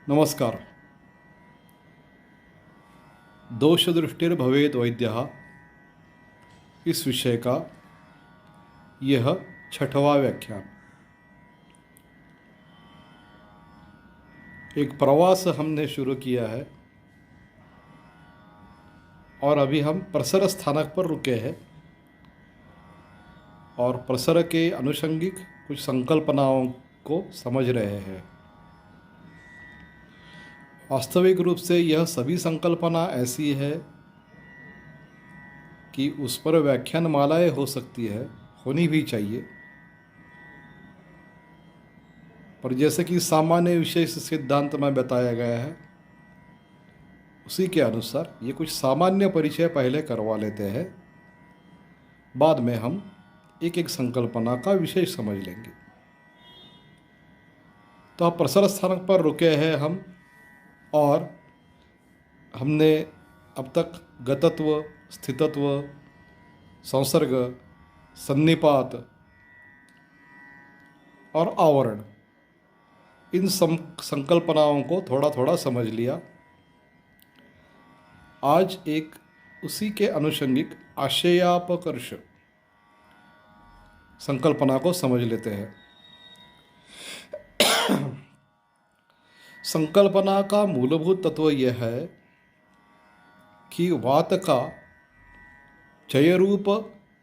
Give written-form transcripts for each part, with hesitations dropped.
नमस्कार। दोषदृष्टिर्भवेत् वैद्यः इस विषय का यह 6वां व्याख्यान। एक प्रवास हमने शुरू किया है और अभी हम प्रसर स्थानक पर रुके हैं और प्रसर के अनुषंगिक कुछ संकल्पनाओं को समझ रहे हैं। वास्तविक रूप से यह सभी संकल्पना ऐसी है कि उस पर व्याख्यान मालाएं हो सकती है, होनी भी चाहिए, पर जैसे कि सामान्य विशेष सिद्धांत में बताया गया है उसी के अनुसार ये कुछ सामान्य परिचय पहले करवा लेते हैं, बाद में हम एक एक संकल्पना का विशेष समझ लेंगे। तो अब प्रसर स्थानक पर रुके हैं हम और हमने अब तक गतत्व, स्थितत्व, संसर्ग, सन्निपात और आवरण, इन संकल्पनाओं को थोड़ा थोड़ा समझ लिया। आज एक उसी के अनुषंगिक आशयापकर्ष संकल्पना को समझ लेते हैं। संकल्पना का मूलभूत तत्व यह है कि वात का चय रूप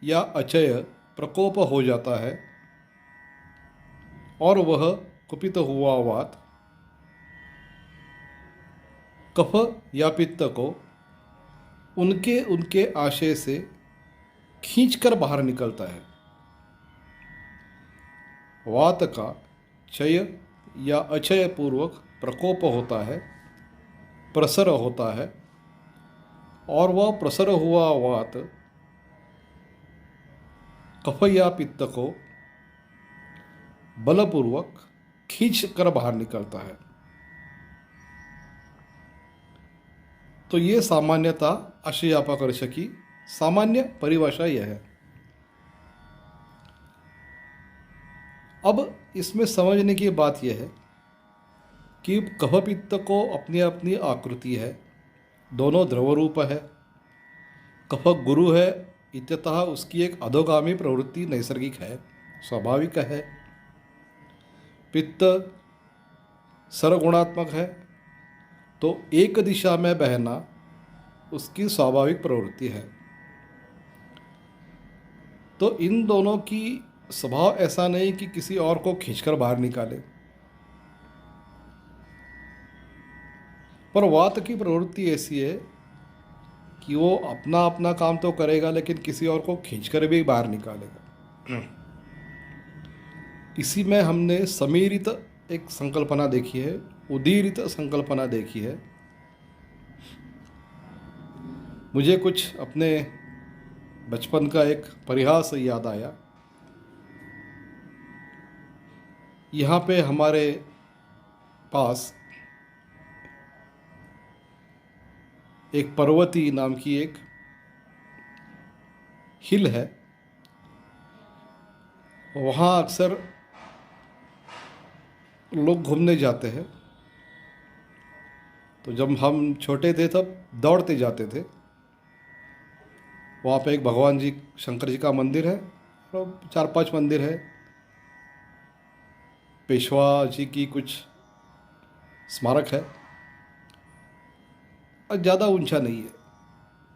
या अचय प्रकोप हो जाता है और वह कुपित हुआ वात कफ या पित्त को उनके उनके आशय से खींचकर बाहर निकलता है। वात का चय या अचय पूर्वक प्रकोप होता है, प्रसर होता है और वह प्रसर हुआ वात कफ या पित्त को बलपूर्वक खींच कर बाहर निकलता है। तो ये सामान्यता आशयापकर्ष की सामान्य परिभाषा यह है। अब इसमें समझने की बात यह है कि कफ पित्त को अपनी अपनी आकृति है, दोनों द्रव रूप है। कफ गुरु है, इत्यतः उसकी एक अधोगामी प्रवृत्ति नैसर्गिक है, स्वाभाविक है। पित्त सरगुणात्मक है, तो एक दिशा में बहना उसकी स्वाभाविक प्रवृत्ति है। तो इन दोनों की स्वभाव ऐसा नहीं कि किसी और को खींचकर बाहर निकाले, पर वात की प्रवृत्ति ऐसी है कि वो अपना अपना काम तो करेगा लेकिन किसी और को खींचकर भी बाहर निकालेगा। इसी में हमने समीरित एक संकल्पना देखी है, उदीरित संकल्पना देखी है। मुझे कुछ अपने बचपन का एक परिहास याद आया। यहाँ पे हमारे पास एक पर्वती नाम की एक हिल है, वहाँ अक्सर लोग घूमने जाते हैं। तो जब हम छोटे थे तब दौड़ते जाते थे। वहाँ पे एक भगवान जी शंकर जी का मंदिर है और 4-5 मंदिर है। पेशवा जी की कुछ स्मारक है और ज़्यादा ऊंचा नहीं है।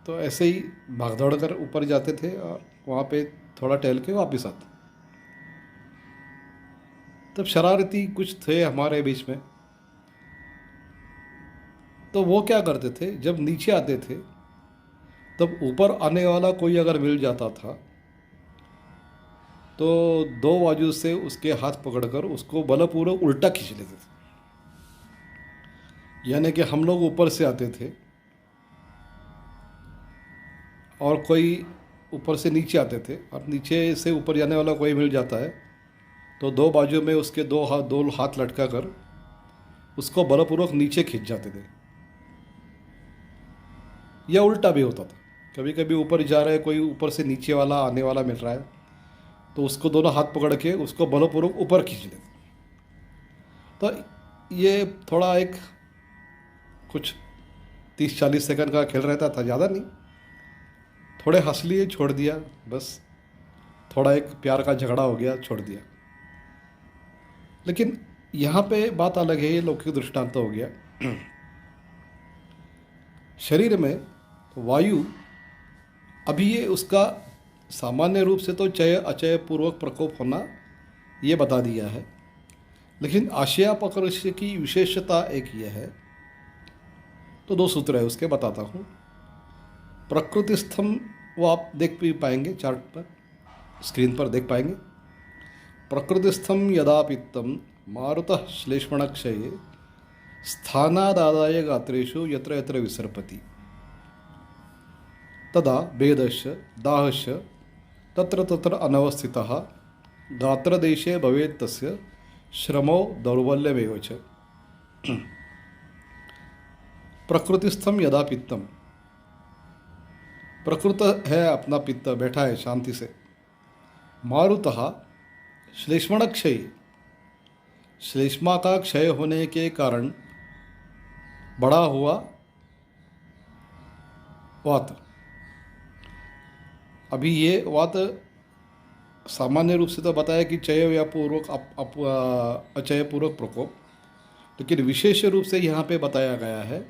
तो ऐसे ही भाग दौड़ कर ऊपर जाते थे और वहाँ पे थोड़ा टहल के वापस आते। तब शरारती कुछ थे हमारे बीच में, तो वो क्या करते थे, जब नीचे आते थे तब ऊपर आने वाला कोई अगर मिल जाता था तो 2 बाजू से उसके हाथ पकड़कर उसको बलपूर्वक उल्टा खींच लेते थे। यानी कि हम लोग ऊपर से आते थे और कोई ऊपर से नीचे आते थे और नीचे से ऊपर जाने वाला कोई मिल जाता है तो 2 बाजू में उसके दो हाथ लटका कर उसको बलपूर्वक नीचे खींच जाते थे। या उल्टा भी होता था, कभी कभी ऊपर जा रहे कोई ऊपर से नीचे वाला आने वाला मिल रहा है तो उसको दोनों हाथ पकड़ के उसको बलपूर्वक ऊपर खींच लेते। तो ये थोड़ा एक कुछ 30-40 सेकंड का खेल रहता था, ज़्यादा नहीं, थोड़े हंस लिए, छोड़ दिया, बस थोड़ा एक प्यार का झगड़ा हो गया, छोड़ दिया। लेकिन यहाँ पे बात अलग है, ये लौकिक दृष्टांत हो गया। शरीर में वायु, अभी ये उसका सामान्य रूप से तो चय अचय पूर्वक प्रकोप होना ये बता दिया है, लेकिन आशयापकर्ष की विशेषता एक ये है, तो 2 सूत्र है उसके बताता हूँ। प्रकृतिस्थम, वो आप देख भी पाएंगे चार्ट पर, स्क्रीन पर देख पाएंगे। प्रकृतिस्थम यदा पित्तम मारुतः श्लेष्मणक्षये स्थानादादाय गात्रेषु यत्र यत्र विसर्पति तदा भेदश्च दाहश्च तत्र तत्र अनवस्थितः गात्रदेशे भवेत् तस्य श्रमो दौर्बल्यमेव च। प्रकृतिस्थम यदा पित्तम, प्रकृत है अपना पित्त, बैठा है शांति से। मारुतः श्लेष्मण क्षय, श्लेष्मा का क्षय होने के कारण बड़ा हुआ वात। अभी ये वात सामान्य रूप से तो बताया कि चय या पूर्वक अचय पूर्वक प्रकोप, लेकिन विशेष रूप से यहाँ पे बताया गया है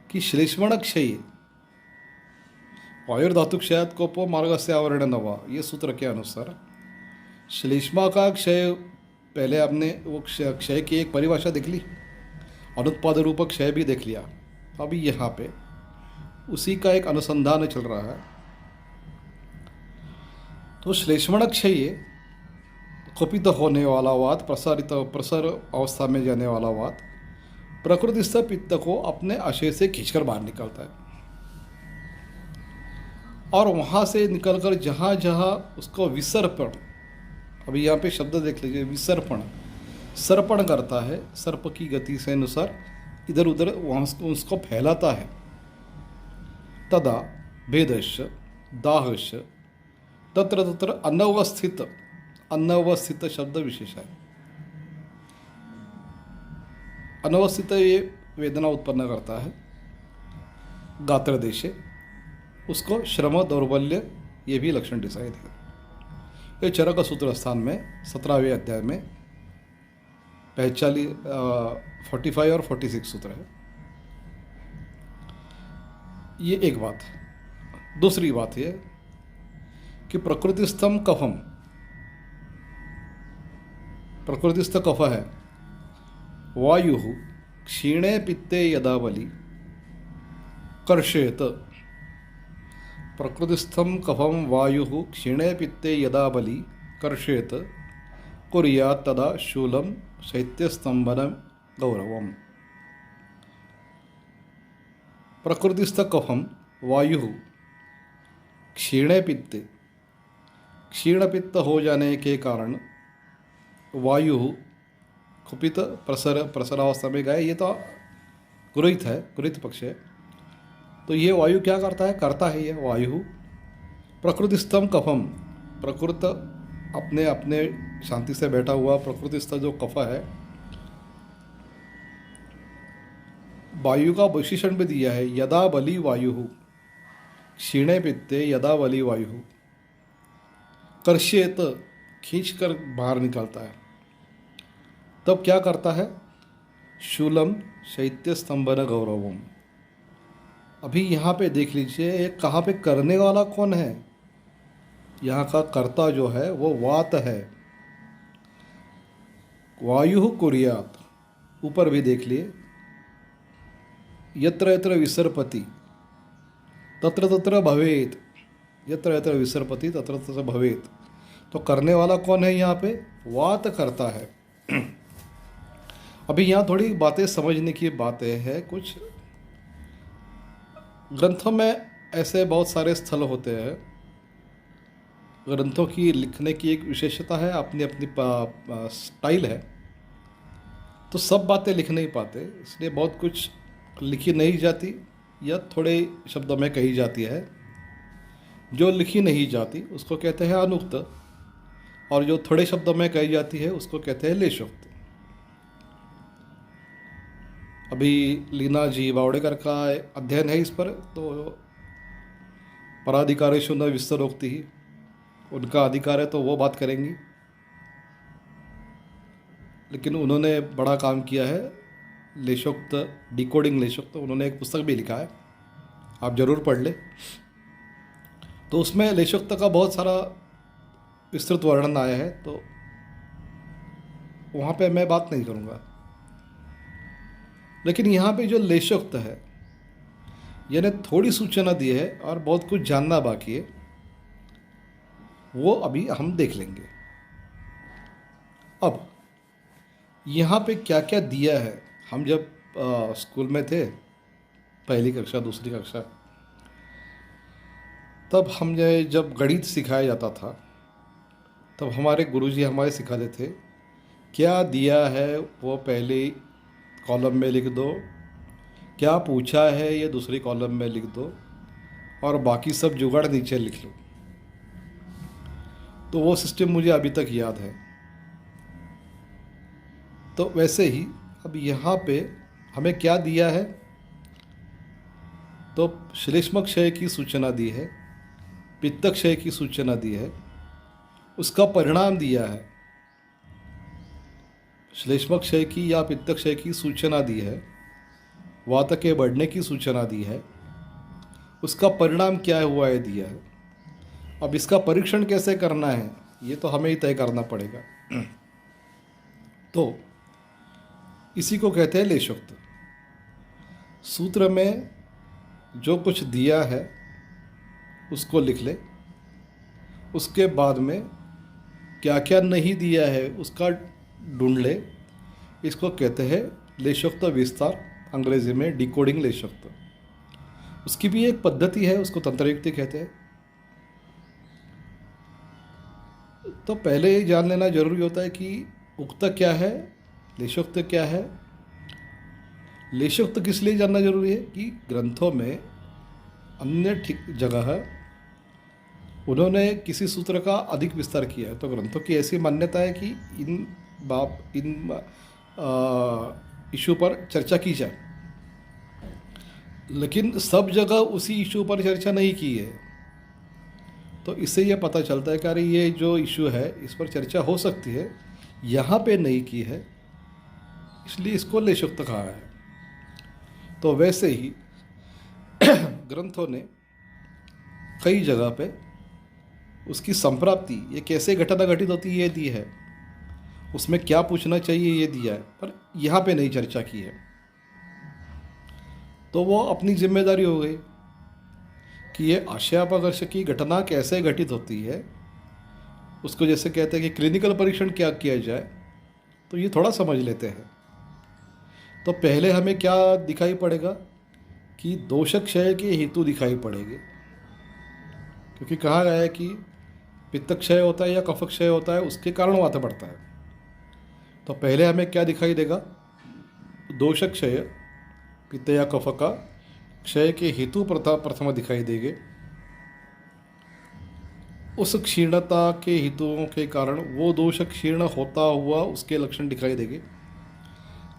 कि श्लेष्मण क्षय वायुर्धातु क्षयात कोपो मार्ग से आवरण नवा, ये सूत्र के अनुसार श्लेष्मा का क्षय, पहले आपने वो क्षय की एक परिभाषा देख ली, अनुत्पाद रूपक क्षय भी देख लिया। अभी यहाँ पे उसी का एक अनुसंधान चल रहा है। तो श्लेष्मण क्षय कुपित होने वाला वात, प्रसर अवस्था में जाने वाला वात प्रकृतिस्थ पित्त को अपने आशय से खींचकर बाहर निकलता है, और वहाँ से निकलकर जहाँ जहाँ उसको विसर्पण, अभी यहाँ पे शब्द देख लीजिए, विसर्पण, सर्पण करता है, सर्प की गति से अनुसार इधर उधर वहाँ उसको फैलाता है। तदा भेदश्च दाहश्च तत्र तत्र अनवस्थित, अनवस्थित शब्द विशेष है। अनवस्थित ये वेदना उत्पन्न करता है गात्र देशे, उसको श्रम दौर्बल्य, ये भी लक्षण डिसाइड है। ये चरक सूत्र स्थान में 17वें अध्याय में 45 और 46 सूत्र है। ये एक बात। दूसरी बात ये कि प्रकृतिस्थम कफम, प्रकृतिस्थ कफ है वायु क्षीणे पित्ते यदा बलि कर्षेत। प्रकृतिस्थम कफम वायु क्षीणे पित्ते यदा बलि कर्षेत कुर्यात् तदा शूलं शैत्यस्तंभनं गौरवम्। प्रकृतिस्थ कफम वायु क्षीणे पित्ते, क्षीण पित्त हो जाने के कारण वायु कुपित प्रसरावस्था में गए, ये तो कुरित है, कुरित पक्ष है। तो ये वायु क्या करता है? करता है ये वायु प्रकृतिस्थम कफम, प्रकृत अपने अपने शांति से बैठा हुआ प्रकृतिस्थ जो कफ है, वायु का विशेषण भी दिया है, यदा बलि वायु क्षीणे पित्ते यदा बलि वायु कर्ष्येत, खींच कर बाहर निकलता है। तब क्या करता है? शूलम शैत्य स्तंभन गौरवम। अभी यहाँ पे देख लीजिए, कहाँ पे करने वाला कौन है? यहाँ का कर्ता जो है वो वात है, वायु कुर्यात। ऊपर भी देख लिए, यत्र यत्र विसर्पति तत्र तत्र भवेत, यत्र यत्र विसर्पति तत्र तत्र भवेत। तो करने वाला कौन है? यहाँ पे वात करता है। अभी यहाँ थोड़ी बातें समझने की बातें हैं। कुछ ग्रंथों में ऐसे बहुत सारे स्थल होते हैं, ग्रंथों की लिखने की एक विशेषता है, अपनी अपनी स्टाइल है, तो सब बातें लिख नहीं पाते, इसलिए बहुत कुछ लिखी नहीं जाती या थोड़े शब्दों में कही जाती है। जो लिखी नहीं जाती उसको कहते हैं अनुक्त, और जो थोड़े शब्दों में कही जाती है उसको कहते हैं लेशोक्त। अभी लीना जी वावड़ेकर का अध्ययन है इस पर, तो पराधिकारेषु न विस्तरोक्ति ही, उनका अधिकार है तो वो बात करेंगी। लेकिन उन्होंने बड़ा काम किया है, लेशोक्त, डिकोडिंग लेशोक्त, उन्होंने एक पुस्तक भी लिखा है, आप ज़रूर पढ़ लें। तो उसमें लेशोक्त का बहुत सारा विस्तृत वर्णन आया है, तो वहाँ पे मैं बात नहीं करूँगा। लेकिन यहाँ पे जो लेशोक्त है, यानी थोड़ी सूचना दी है और बहुत कुछ जानना बाकी है, वो अभी हम देख लेंगे। अब यहाँ पे क्या क्या दिया है, हम जब स्कूल में थे, पहली कक्षा दूसरी कक्षा, तब हमें जब गणित सिखाया जाता था, तब हमारे गुरुजी हमारे सिखाते थे, क्या दिया है वो पहले कॉलम में लिख दो, क्या पूछा है ये दूसरी कॉलम में लिख दो, और बाकी सब जुगाड़ नीचे लिख लो। तो वो सिस्टम मुझे अभी तक याद है। तो वैसे ही अब यहाँ पे हमें क्या दिया है, तो श्लेष्मक क्षय की सूचना दी है, पित्त क्षय की सूचना दी है, उसका परिणाम दिया है। श्लेष्मक क्षय की या पित्त क्षय की सूचना दी है, वात के बढ़ने की सूचना दी है, उसका परिणाम क्या हुआ है दिया है। अब इसका परीक्षण कैसे करना है ये तो हमें ही तय करना पड़ेगा। तो इसी को कहते हैं लेशोक्त। सूत्र में जो कुछ दिया है उसको लिख ले, उसके बाद में क्या क्या नहीं दिया है उसका ढूंढ ले। इसको कहते हैं लेशोक्त विस्तार, अंग्रेजी में डिकोडिंग लेशोक्त। उसकी भी एक पद्धति है, उसको तंत्रयुक्ति कहते हैं। तो पहले ये जान लेना जरूरी होता है कि उक्त क्या है, लेशोक्त क्या है। लेशोक्त किस लिए जानना जरूरी है कि ग्रंथों में अन्य जगह उन्होंने किसी सूत्र का अधिक विस्तार किया है, तो ग्रंथों की ऐसी मान्यता है कि इन इशू पर चर्चा की जाए। लेकिन सब जगह उसी इशू पर चर्चा नहीं की है, तो इससे यह पता चलता है कि अरे ये जो इशू है इस पर चर्चा हो सकती है, यहाँ पे नहीं की है, इसलिए इसको लेशोक्त कहा है। तो वैसे ही ग्रंथों ने कई जगह पे उसकी संप्राप्ति, ये कैसे घटना घटित होती है ये दी है, उसमें क्या पूछना चाहिए ये दिया है, पर यहाँ पे नहीं चर्चा की है। तो वो अपनी जिम्मेदारी हो गई कि ये आशयापकर्ष की घटना कैसे घटित होती है, उसको जैसे कहते हैं कि क्लिनिकल परीक्षण क्या किया जाए, तो ये थोड़ा समझ लेते हैं। तो पहले हमें क्या दिखाई पड़ेगा कि दोष क्षय के हेतु दिखाई पड़ेंगे, क्योंकि कहा गया है कि पित्त क्षय होता है या कफ क्षय होता है, उसके कारण वात बढ़ता है। तो पहले हमें क्या दिखाई देगा, दोष क्षय, पित्त या कफ का क्षय के हेतु प्रथम दिखाई देंगे। उस क्षीणता के हेतुओं के कारण वो दोष क्षीर्ण होता हुआ उसके लक्षण दिखाई देंगे,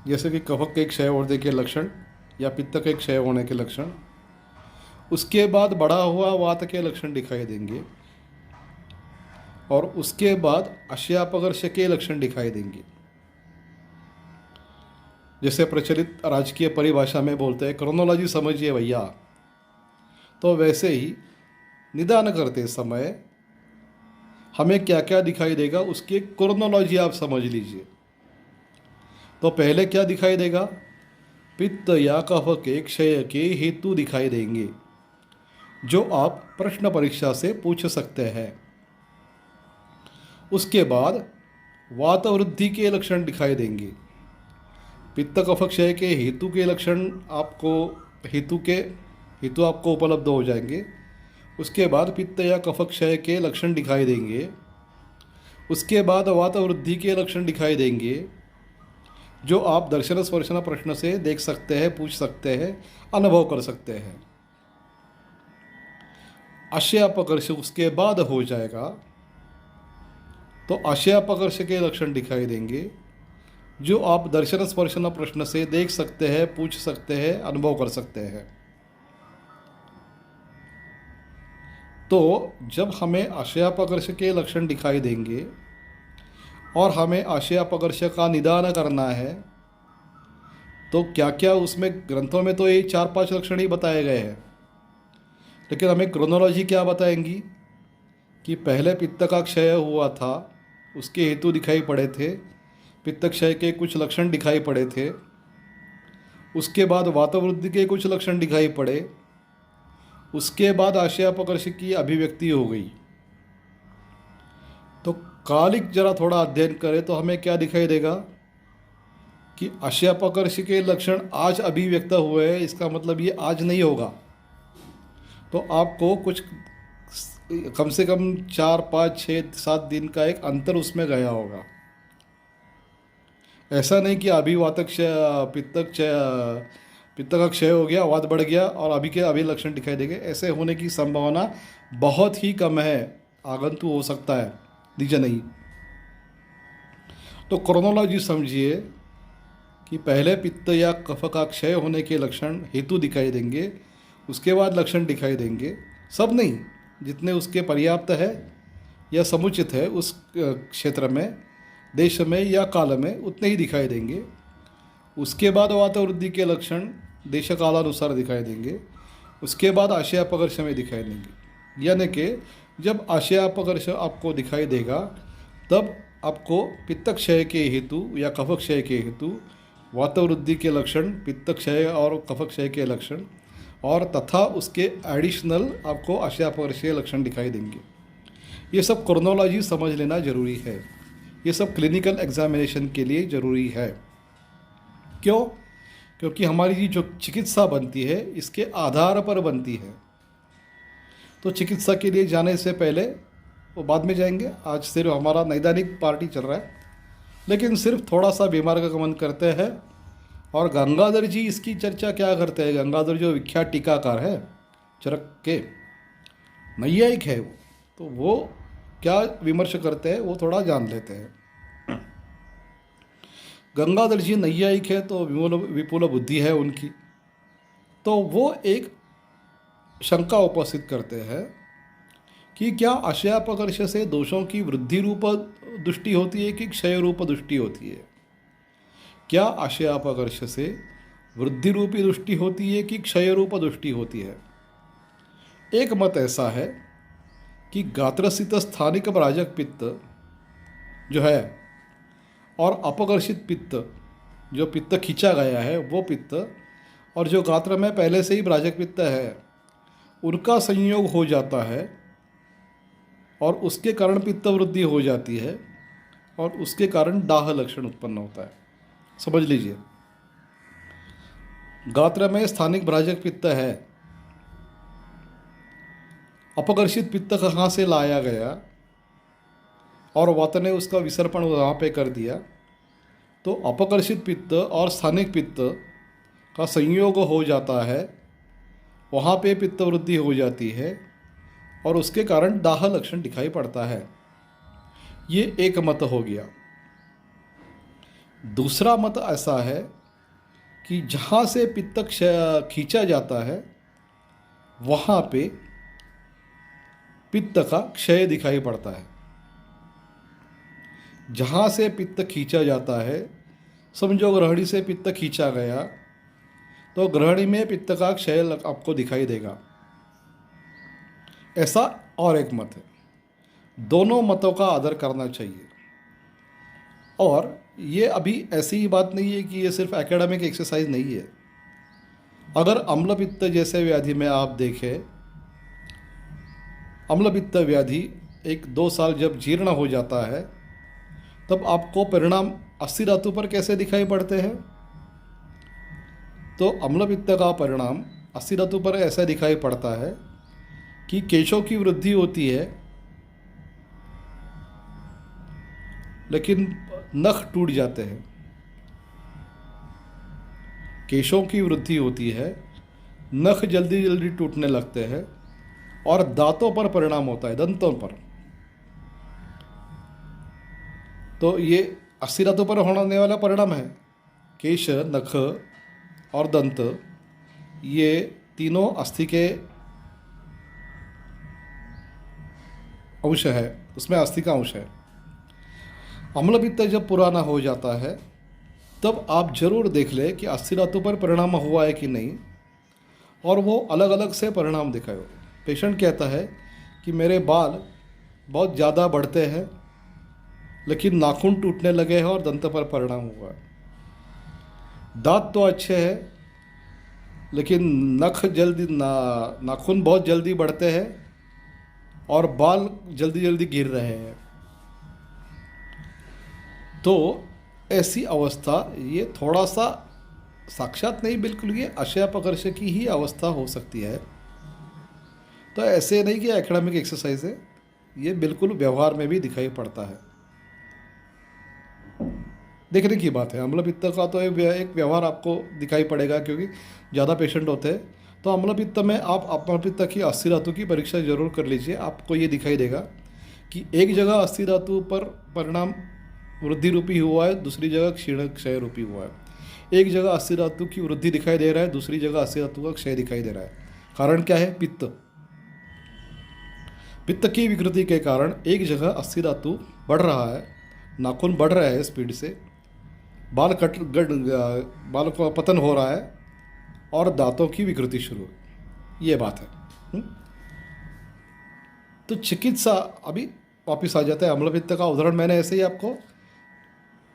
जैसे कि कफ के क्षय होने के लक्षण या पित्त के क्षय होने के लक्षण। उसके बाद बढ़ा हुआ वात के लक्षण दिखाई देंगे, और उसके बाद आशयापकर्ष के लक्षण दिखाई देंगे। जैसे प्रचलित राजकीय परिभाषा में बोलते हैं क्रोनोलॉजी समझिए भैया, तो वैसे ही निदान करते समय हमें क्या क्या दिखाई देगा उसकी क्रोनोलॉजी आप समझ लीजिए। तो पहले क्या दिखाई देगा, पित्त या कफ के क्षय के हेतु दिखाई देंगे, जो आप प्रश्न परीक्षा से पूछ सकते हैं। उसके बाद वात वृद्धि के लक्षण दिखाई देंगे। पित्त कफ क्षय के हेतु के लक्षण आपको हेतु आपको उपलब्ध हो जाएंगे। उसके बाद पित्त या कफ क्षय के लक्षण दिखाई देंगे। उसके बाद वात वृद्धि के लक्षण दिखाई देंगे, जो आप दर्शन स्पर्शन प्रश्न से देख सकते हैं, पूछ सकते हैं, अनुभव कर सकते हैं। आशयापकर्ष उसके बाद हो जाएगा, तो आशयापकर्ष के लक्षण दिखाई देंगे, जो आप दर्शन स्पर्शन प्रश्न से देख सकते हैं, पूछ सकते हैं, अनुभव कर सकते हैं। तो जब हमें आशयापकर्ष के लक्षण दिखाई देंगे और हमें आशयापकर्ष का निदान करना है, तो क्या क्या उसमें ग्रंथों में तो ये 4-5 लक्षण ही बताए गए हैं, लेकिन हमें क्रोनोलॉजी क्या बताएंगी कि पहले पित्त का क्षय हुआ था, उसके हेतु दिखाई पड़े थे, पित्त क्षय के कुछ लक्षण दिखाई पड़े थे, उसके बाद वातवृद्धि के कुछ लक्षण दिखाई पड़े, उसके बाद आशयापकर्ष की अभिव्यक्ति हो गई। तो कालिक जरा थोड़ा अध्ययन करें तो हमें क्या दिखाई देगा कि आशयापकर्ष के लक्षण आज अभिव्यक्त हुए हैं, इसका मतलब ये आज नहीं होगा। तो आपको कुछ कम से कम 4, 5, 6, 7 दिन का एक अंतर उसमें गया होगा। ऐसा नहीं कि अभी वातक पित्त का क्षय हो गया, वात बढ़ गया और अभी के अभी लक्षण दिखाई देंगे। ऐसे होने की संभावना बहुत ही कम है, आगंतु हो सकता है, निज नहीं। तो क्रोनोलॉजी समझिए कि पहले पित्त या कफ का क्षय होने के लक्षण हेतु दिखाई देंगे, उसके बाद लक्षण दिखाई देंगे। सब नहीं, जितने उसके पर्याप्त है या समुचित है उस क्षेत्र में, देश में या काल में, उतने ही दिखाई देंगे। उसके बाद वातवृद्धि के लक्षण देश कालानुसार दिखाई देंगे। उसके बाद आशयापकर्ष में दिखाई देंगे। यानी कि जब आशयापकर्ष आपको दिखाई देगा तब आपको पित्त क्षय के हेतु या कफ क्षय के हेतु वातवृद्धि के लक्षण, पित्त क्षय और कफ क्षय के लक्षण और तथा उसके एडिशनल आपको आशयापकर्षीय लक्षण दिखाई देंगे। ये सब क्रोनोलॉजी समझ लेना ज़रूरी है। ये सब क्लिनिकल एग्जामिनेशन के लिए ज़रूरी है। क्यों? क्योंकि हमारी जो चिकित्सा बनती है इसके आधार पर बनती है। तो चिकित्सा के लिए जाने से पहले, वो बाद में जाएंगे, आज सिर्फ हमारा नैदानिक पार्टी चल रहा है, लेकिन सिर्फ थोड़ा सा बीमार का गमन करते हैं। और गंगाधर जी इसकी चर्चा क्या करते हैं? गंगाधर जो विख्यात टीकाकार है, चरक के नैयायिक है, तो वो क्या विमर्श करते हैं वो थोड़ा जान लेते हैं। गंगाधर जी नैयायिक है तो विपुल बुद्धि है उनकी। तो वो एक शंका उपस्थित करते हैं कि क्या आशयापकर्ष से दोषों की वृद्धि रूप दृष्टि होती है कि क्षय रूप दृष्टि होती है? क्या आशयापकर्ष से वृद्धि रूपी दृष्टि होती है कि क्षय रूप दृष्टि होती है? एक मत ऐसा है कि गात्रस्थित स्थानिक ब्राजक पित्त जो है और अपकर्षित पित्त, जो पित्त खींचा गया है वो पित्त, और जो गात्र में पहले से ही ब्राजक पित्त है, उनका संयोग हो जाता है और उसके कारण पित्त वृद्धि हो जाती है और उसके कारण दाह लक्षण उत्पन्न होता है। समझ लीजिए, गात्र में स्थानिक ब्राजक पित्त है, अपकर्षित पित्त कहाँ से लाया गया और वात ने उसका विसर्पण वहाँ पे कर दिया, तो अपकर्षित पित्त और स्थानिक पित्त का संयोग हो जाता है, वहाँ पे पित्त वृद्धि हो जाती है और उसके कारण दाह लक्षण दिखाई पड़ता है। ये एक मत हो गया। दूसरा मत ऐसा है कि जहाँ से पित्त खींचा जाता है वहाँ पे पित्त का क्षय दिखाई पड़ता है। जहाँ से पित्त खींचा जाता है, समझो ग्रहणी से पित्त खींचा गया तो ग्रहणी में पित्त का क्षय आपको दिखाई देगा। ऐसा और एक मत है। दोनों मतों का आदर करना चाहिए। और ये अभी ऐसी ही बात नहीं है कि ये सिर्फ एकेडमिक एक्सरसाइज नहीं है। अगर अम्ल पित्त जैसे व्याधि में आप देखें, अम्ल पित्त व्याधि 1-2 साल जब जीर्ण हो जाता है तब आपको परिणाम अस्थि धातु पर कैसे दिखाई पड़ते हैं? तो अम्ल पित्त का परिणाम अस्थि धातु पर ऐसा दिखाई पड़ता है कि केशों की वृद्धि होती है लेकिन नख टूट जाते हैं। केशों की वृद्धि होती है, नख जल्दी जल्दी टूटने लगते हैं और दांतों पर परिणाम होता है, दंतों पर। तो ये अस्थि धातु पर होने वाला परिणाम है। केश, नख और दंत, ये तीनों अस्थि के अंश है, उसमें अस्थि का अंश है। अम्ल पित्त जब पुराना हो जाता है तब आप जरूर देख लें कि अस्थि धातु पर परिणाम हुआ है कि नहीं, और वो अलग अलग से परिणाम दिखाए। पेशेंट कहता है कि मेरे बाल बहुत ज़्यादा बढ़ते हैं, लेकिन नाखून टूटने लगे हैं और दंत पर परिणाम हुआ है। दांत तो अच्छे हैं, लेकिन नाखून बहुत जल्दी बढ़ते हैं और बाल जल्दी जल्दी गिर रहे हैं। तो ऐसी अवस्था, ये थोड़ा सा साक्षात नहीं, बिल्कुल ये आशय की ही अवस्था हो सकती है। तो ऐसे नहीं कि एकेडमिक एक्सरसाइज है, ये बिल्कुल व्यवहार में भी दिखाई पड़ता है। देखने की बात है। अम्ल पित्त का तो एक व्यवहार आपको दिखाई पड़ेगा, क्योंकि ज़्यादा पेशेंट होते हैं। तो अम्ल पित्त में आप अम्ल पित्त की अस्थि धातु की परीक्षा जरूर कर लीजिए। आपको ये दिखाई देगा कि एक जगह अस्थि धातु पर परिणाम वृद्धि रूपी हुआ है, दूसरी जगह क्षीण क्षय रूपी हुआ है। एक जगह अस्थि धातु की वृद्धि दिखाई दे रहा है, दूसरी जगह अस्थि धातु का क्षय दिखाई दे रहा है। कारण क्या है? पित्त। पित्त की विकृति के कारण एक जगह अस्थि धातु बढ़ रहा है, नाखून बढ़ रहे हैं स्पीड से, बाल को पतन हो रहा है और दांतों की विकृति शुरू, ये बात है। तो चिकित्सा, अभी वापिस आ जाता है। अम्ल पित्त का उदाहरण मैंने ऐसे ही आपको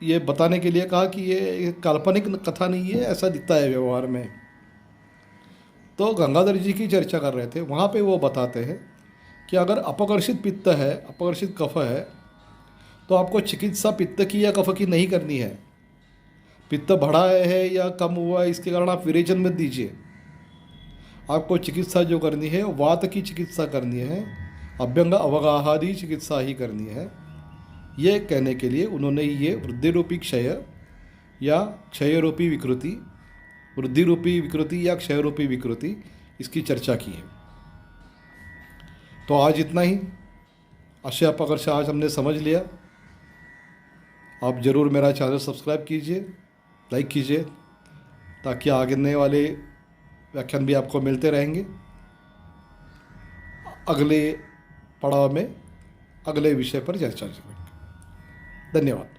ये बताने के लिए कहा कि ये काल्पनिक कथा नहीं है, ऐसा दिखता है व्यवहार में। तो गंगाधर जी की चर्चा कर रहे थे, वहाँ पे वो बताते हैं कि अगर अपकर्षित पित्त है, अपकर्षित कफ है, तो आपको चिकित्सा पित्त की या कफ की नहीं करनी है। पित्त बढ़ा है या कम हुआ है, इसके कारण आप विरेचन मत दीजिए। आपको चिकित्सा जो करनी है वात की चिकित्सा करनी है, अभ्यंग अवगाहादि चिकित्सा ही करनी है। ये कहने के लिए उन्होंने ये वृद्धि रूपी क्षय या क्षय रूपी विकृति, वृद्धि रूपी विकृति या क्षय रूपी विकृति, इसकी चर्चा की है। तो आज इतना ही। आशय अपकर्ष आज हमने समझ लिया। आप ज़रूर मेरा चैनल सब्सक्राइब कीजिए, लाइक कीजिए, ताकि आगे वाले व्याख्यान भी आपको मिलते रहेंगे। अगले पड़ाव में अगले विषय पर चर्चा करेंगे। धन्यवाद।